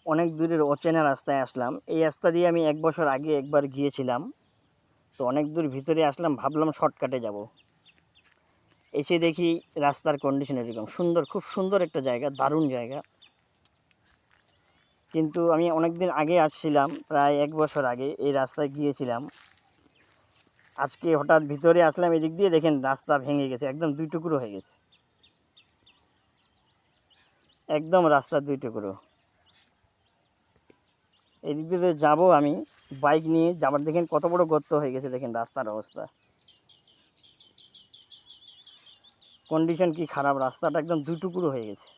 অনেক দূরের অচেনা রাস্তায় আসলাম। এই রাস্তা দিয়ে আমি ১ বছর আগে একবার গিয়েছিলাম। তো অনেক দূর ভিতরে আসলাম, ভাবলাম শর্টকাটে যাব। এসে দেখি রাস্তার কন্ডিশন এরকম সুন্দর, খুব সুন্দর একটা জায়গা, দারুণ জায়গা। কিন্তু আমি অনেক দিন আগে আসছিলাম, প্রায় ১ বছর আগে এই রাস্তায় গিয়েছিলাম। আজকে হঠাৎ ভিতরে আসলাম, এদিক দিয়ে দেখেন রাস্তা ভেঙে গেছে, একদম ২ টুকরো হয়ে গেছে। একদম রাস্তা ২ টুকরো। এদিক দিয়ে যাবো আমি বাইক নিয়ে, যাবার দেখেন কত বড় গর্ত হয়ে গেছে, দেখেন রাস্তার অবস্থা, কন্ডিশন কি খারাপ, রাস্তাটা একদম ২ টুকরো হয়ে গেছে।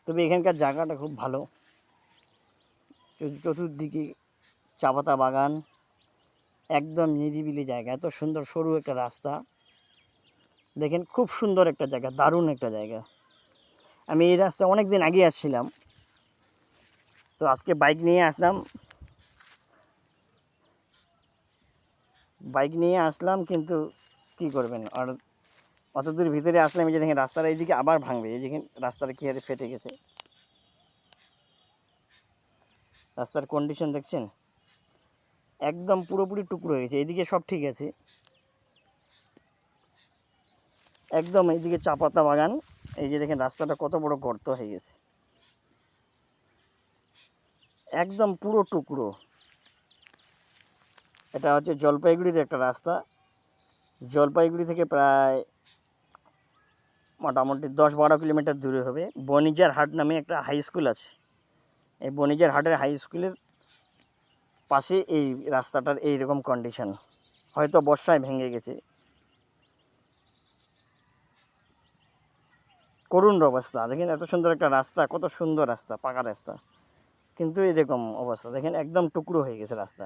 তবে এখানকার জায়গাটা খুব ভালো, চতুর্দিকে চা পাতা বাগান, একদম নিরিবিলি জায়গা, এত সুন্দর সরু একটা রাস্তা, দেখেন খুব সুন্দর একটা জায়গা, দারুণ একটা জায়গা। আমি এই রাস্তায় অনেক দিন আগে আসছিলাম, তো আজকে বাইক নিয়ে আসলাম, কিন্তু কি করবেন আর, অত দূর ভিতরে আসলাম, এই যে দেখেন রাস্তার এইদিকে আবার ভাঙবে, এই দেখেন রাস্তাটা কী হারে ফেটে গেছে, রাস্তার কন্ডিশন দেখছেন, একদম পুরোপুরি টুকরো হয়ে গেছে। এইদিকে সব ঠিক আছে, একদম এইদিকে চা পাতা বাগান, এই যে দেখেন রাস্তাটা কত বড় গর্ত হয়ে গেছে, একদম পুরো টুকরো। এটা হচ্ছে জলপাইগুড়ির একটা রাস্তা, জলপাইগুড়ি থেকে প্রায় মোটামুটি ১০-১২ কিলোমিটার দূরে হবে। বনিজার হাট নামে একটা হাই স্কুল আছে, এই বনিজার হাটের হাই স্কুলের পাশে এই রাস্তাটার এইরকম কন্ডিশন, হয়তো বর্ষায় ভেঙে গেছে, করুণ অবস্থা। দেখেন এত সুন্দর একটা রাস্তা, কত সুন্দর রাস্তা, পাকা রাস্তা, কিন্তু এরকম অবস্থা দেখেন, একদম টুকরো হয়ে গেছে রাস্তা।